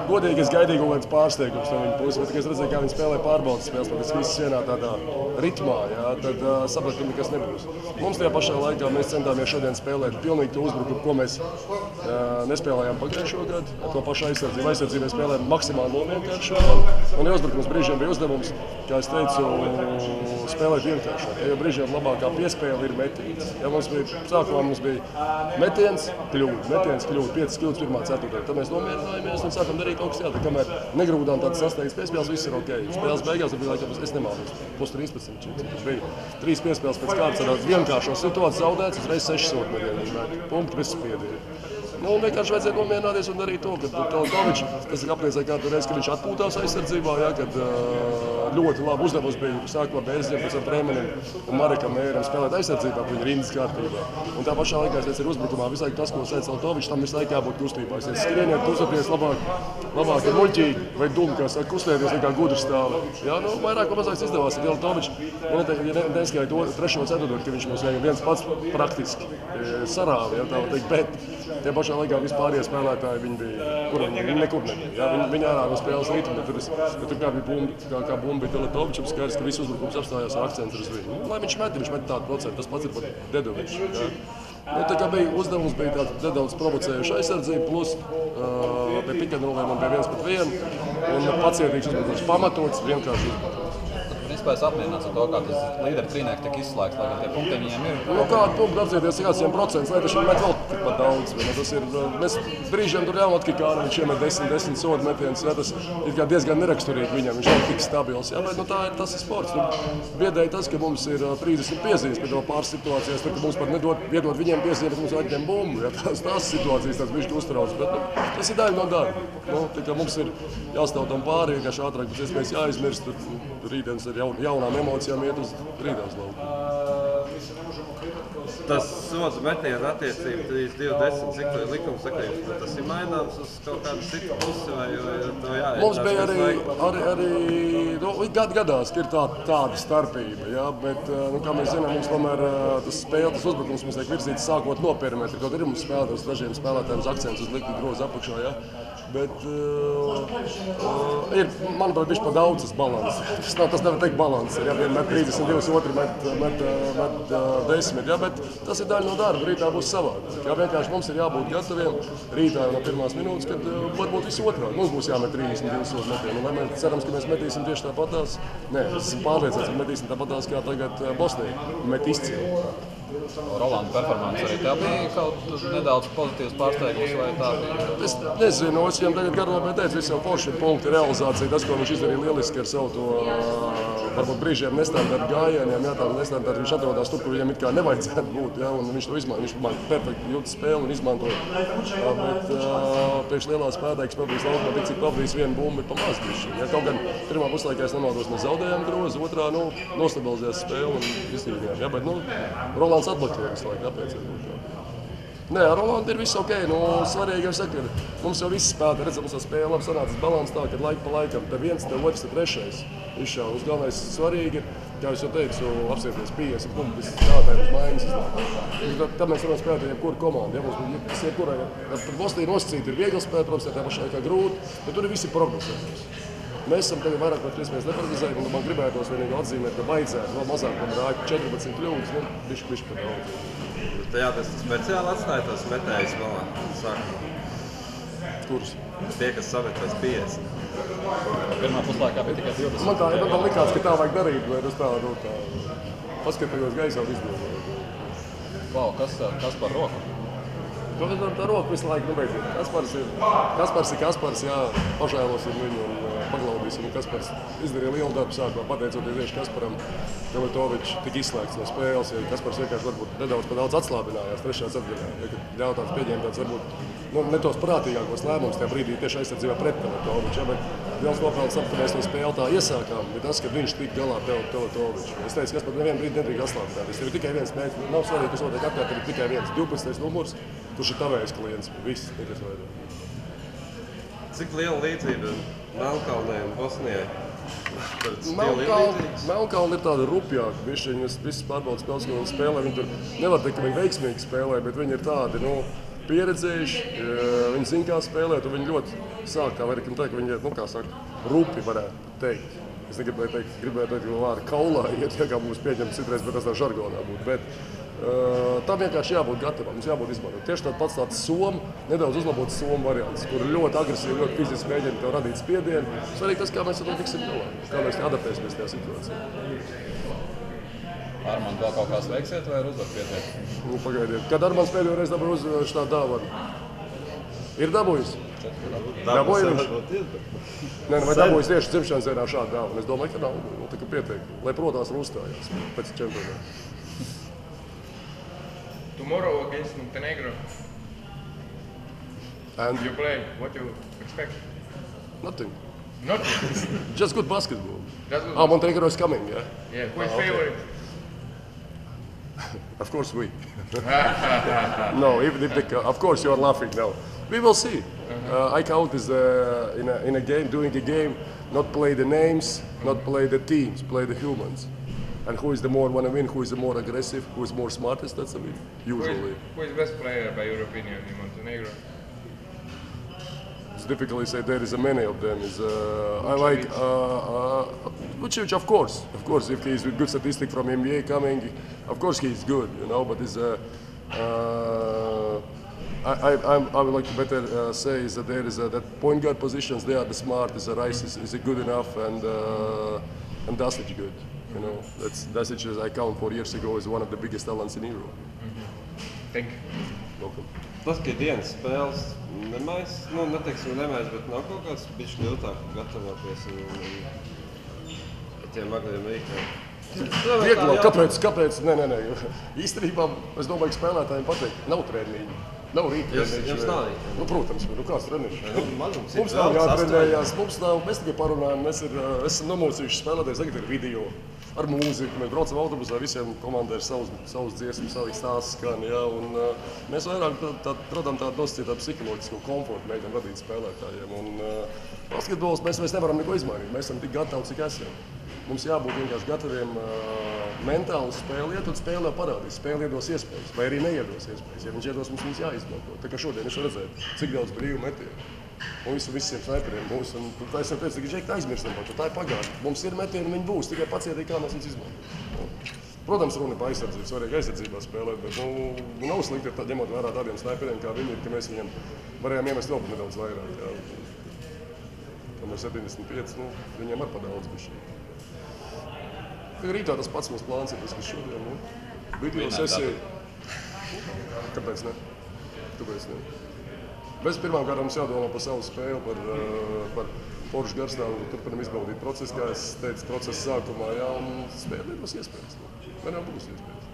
godīgi es gaidīju kaut kāds pārsteigums no viņa puses, bet, kad es redzēju, kā viņi spēlē pārbaudas spēles, praktiski visas vienā tādā ritmā, jā, tad sapratu, ka nekas nebūs. Mums tajā pašā laikā mēs centāmies šodien spēlēt pilnīgi to uzbrukumu, ko mēs nespēlējām pagājušo gadu. To pašu aizsardzību. Aizsardzību mēs spēlējām maksimāli novienkāršot. Un uzbrukums brīžiem bija uzdevums, kā es teicu, spēlēt vienkāršot. Jo brīžiem labākā piespēle ir metiens. Ja sākumā mums bija metiens, kļūda, 5 kļūdas pirmā ceturtajā. Tad mēs nomierinājāmies un sākam darīt kaut kas jādara. Kamēr negrūdām tādas sasteigtas piespēles, viss ir ok. Spēles beigās bija laikam, es nemālos, plus 13. Bija 3 piespēles pēc kārtas ar vienkāršo situāciju zaudēts, uzreiz 6 sotmetieni. Punkti bez spiediena. Nu, vienkārši vajadzēja nomierināties un darīt to, ka Teletovičs, tas ir apliecināja katru reizi, kad viņš atpūtās aizsardzībā, ja, kad ļoti labi uzdevums bija sākumā Bērziem, pēc tam Prēmenim un Marekam Mēram spēlēt aizsardzībā, viņa rindas kārtībā. Un tā pašā laikā, es ir uzbrukumā, visu laiku tas, ko sēd Teletovičs, tam visu laiku jābūt kustībā. Es skrieniet, kustoties labāk ir muļķīgi vai dumi, kā saka, kustēties nekā gudri stāv. Ja, nu, vairāk vai mazāk izdevās ar Teletovičs, ja neskaidot to 3. ceturto, ka viņš mums viens pats praktiski sarāva, ja, tā var teikt, bet tie pašā laikā vispārējie spēlētāji, viņi bija, viņi nekur nebija. Ja? Viņi ārā no spēles ritmu, bet tur kā bija bumba bija Teletovičam, skaidrs, ka viss uzbrukums apstājās ar akcentu uz viņu. Lai viņš met tādu procentu, tas pats ir pat Dedovičs. Ja? Nu, tā kā bija uzdevums, bija tāds nedaudz provocējuši aizsardzību, plus pie pikanoliem man bija 1-1, un pacietīgs uzbrukums pamatots, vienkārši uzbrukums. Principā es apmierināts ar to, kā tas līderu trīnieki tika izslēgts, lai gan tie punkti viņiem ir. Nu, kādu punktu apzieties, kāds 100%, lai taču met vēl tikpat daudz. Tas ir, mēs brīžiem tur jāmot, ka viņš iemet 10 sodu metienus, ja, tas ir diezgan neraksturīgi viņam, viņš nav tik stabils. Ja, bet tas ir sports. Biedēja tas, ka mums ir 30 piezīmes pēc pāris situācijās, tad, ka mums pat iedod viņiem piezīmes, bet mums vajag bumbu. Ja, tās situācijas tas viņš uztrauc, bet tas ir daļa no darba. Mums ir jāstāv tam pāri, vienkārši ātrāk, pēc iespējas jāizmirst. Rītdienas ar jaunām emocijām iet uz rītdienas lauku. Tas sodu metienu attiecība 3-2-10, cik to ir likums sakrības, bet tas ir maināms uz kaut kādu citu pusi vai to jāiet? Mums bija arī gadās, ka ir tāda starpība, ja, bet, kā mēs zinām, mums tomēr tas uzbrukums mums tiek virzīts sākot no perimetra, kaut arī mums spēlētājs dažiem spēlētājiem uz akcentus uz likti grozu apakšā, ja. Bet ir, manuprāt, bišķi pa daudz tas balans. Tas nevar teikt balans, ja vien met 32, otru met 10, ja, bet tas ir daļa no darba, rītā būs savādāk. Ja, vienkārši mums ir jābūt gataviem rītā no pirmās minūtes, kad varbūt visu otrādi. Mums būs jāmet 32 sodu metienu, un lai mēs cerams, ka mēs metīsim tieši tāpatās. Nē, es esmu pārliecināts, ka metīsim tāpatās kā tagad Bosnija, met izcili. Rolanda performance arī tev bija kaut nedaudz pozitīvs pārsteigums vai tā bija? Es nezinu, es viņam tagad garumā teicu, visu jau forši punkti realizācija, tas, ko viņš izdarīja lieliski ar savu to, varbūt brīžiem nestandarta gājieniem, jā, tādu nestandarta, viņš atrodās tur, kur viņam it kā nevajadzētu būt, jā, un viņš to izmantoja, viņš man perfekti jūt spēli un izmantoja. Bet priekš lielā spēlētājas pavadījis laukumā, tik cik pavadījis vienu bumbu pa maz bišķi. Ja, kaut gan pirmā puslaikā es nemaldos, mēs zaudējām grozu, otrā, nostabilizējās spēli un izcīnījām. Ja, bet, Rolands atbloķēja visu laiku, tāpēc ir būt. Nē, ar Rolandu ir viss ok. Svarīgi jau saka, ka mums jau viss spēlē, redzam, mums tā spēle labi sanācis balans tā, ka laiku pa laikam te viens, te otrs, te trešais izšāva. Mums galvenais svarīgi ir, kā es jau teicu, apsieties 50 punktus, spēlētāji uz maiņas izlāk. Tad mēs varam spēlēt jebkuru komandu. Ja mums tas jebkurai, Bosnija nosacīta ir viegli spēlēt, protams, tā pašā laikā grūti, bet tur ir visi progresējums. Mēs esam tagad vairāk par iespējas neparedzējumi, un man gribētos vienīgi atzīmēt, ka vajadzētu vēl mazāk padarīt 14 kļūdas, bišķi par daudz. Jā, tas speciāli atstāja tos metējus malā, sākumā. Kurus? Tie, kas samet pēc 50. Pirmā puslaikā bija tikai 20. Man tā likās, ka tā vajag darīt, vai tas tā, paskatījos gaisā un izdomāju. Wow, kas par roku? Tā roka visu laiku nebeidziet. Kaspars, jā, pažēlosim viņu un paglaudīsim. Kaspars izdarīja lielu darbu sākumā, pateicoties tieši Kasparam. Teletovičs tika izslēgts no spēles, ja Kaspars vienkārši varbūt nedaudz pa daudz atslābinājās trešā ceturtajā. Ja, kad ļauj tāds pieņemt tāds varbūt ne tos prātīgākos lēmumus tajā brīdī tieši aizsardzībā pret Teletoviču. Ja, bet liels nopelns tam, ka mēs to spēli tā iesākām, bija tas, ka viņš tika galā ar Teletoviču. Es teicu, ka Kaspars nevienu brīdi nedrīkst atslābināties. Tev ir tikai viens mērķis, nav svarīgi, kas notiek apkārt, ir tikai viens 12. numurs, kurš ir tavējs klients. Viss, nekas vairāk. Cik liela līdzība Melnkalnei un Bosnijai? Melnkalna ir tāda rupjāka. Viņas visas pārbaudas spēles, ko viņi spēlē, viņi tur nevar teikt, ka viņi veiksmīgi spēlē, bet viņi ir tādi, pieredzējuši, viņi zina, kā spēlēt, un viņi ļoti sāk, kā varētu teikt, viņi iet, kā saka, rupi varētu teikt. Es negribēju teikt, ka vārdu kaulā iet, ja kā mums pieņemt citreiz, bet tas tā žargonā būtu. Bet tam vienkārši jābūt gatavam, mums jābūt izmantot. Tieši tāds somu, nedaudz uzlabots somu variants, kur ļoti agresīvi, ļoti fiziski mēģina tev radīt spiedienu. Svarīgi tas, kā mēs ar to tiksim galā, kā mēs adaptēsimies tajā situācijā. Armand, vēl kaut kāds veiksiet vai ar uzvaru pietiek? Nu, pagaidiet. Kad Armands pēdējo reizi dabūja uzvaru šitā dāvanu? Ir dabūjis? Dabūja viņš? Nē, vai dabūjis tieši dzimšanas dienā šādu dāvanu? Es domāju, ka nav. Nu, tā kā pietiek. Lai protās un uzstājās pēc čempionāta. Tomorrow against Montenegro, And you play. What you expect? nothing. Nothing. Just good basketball. Just good Montenegro is coming, yeah? Yeah. Who is okay. favorite? Of course we. No, even if of course you are laughing now. We will see. I count as in a game, doing a game, not play the names, not play the teams, play the humans. And who is the more want to win, who is the more aggressive, who is more smartest, that's a win, usually. Who is best player by your opinion in Montenegro? It's difficult to say there is a many of them. I like Vucevic, of course. Of course, if he is with good statistic from NBA coming, of course he is good, you know. But I would like to better say is that there is that point guard positions. They are the smart. Is Rice is good enough and Dasic good. You know, Dasic, as I count 4 years ago, is one of the biggest talents in Europe. Thank you. Welcome. Tas, ka dienas spēles nemais, nu, neteiksim nemais, bet nav kaut kāds bišķi ļautāk gatavoties un tiem agriem rīkiem. Vieglāk, kāpēc? Nē. Īstenībā, es domāju, ka spēlētājiem patīk. Nav treniņu. Nav rīta. Jums nav rīta? Nu, protams, kāds treniņš? Mazums Mums nav jātrenējās, mēs tikai parunājam, mēs esam nomocījuši spēlētājs, tagad ir video ar mūziku. Mēs braucam autobusā, visiem komandai ir savas dziesmas, savi stāsts skan, jā, un mēs vairāk radām tādu nosacītu psiholoģisku komfortu, mēģinām radīt spēlētājiem. Un basketbols mēs nevaram neko izmainīt, mēs esam tik gatavi, cik esam. Mums jābūt vienkārši gataviem mentāli spēlēt, tad spēlē parādīs. Spēle iedos iespējas, vai arī neiedos iespējas. Ja viņš iedos, mums viņas jāizmanto. Tā kā šodien es redzēju, cik daudz brīvu metienu. Un visiem sniperiem būs. Tā es teicu, ka žēk aizmirstam, ka tā ir pagātne. Mums ir metieni, viņi būs, tikai pacietīgi, kā mēs viņus izmantojam. Protams, runa par aizsardzību, svarīgi aizsardzībā spēlēt, bet nav slikti, ņemot vērā tādiem sniperiem, kā viņi ir, ka mēs viņiem varējām iemest vēl nedaudz vairāk. Jā. Tam ir 75, viņiem ar padaudz bišķi. Rītā tas pats mums plāns ir, kas šodien, video sesija. Kāpēc ne? Bez pirmām kārtām mums jādomā par savu spēli, par foršu garstāvu, turpinam izbaudīt procesu, kā es teicu, procesa sākumā, jā, un spēlē dos iespējas. Vienā būs iespējas.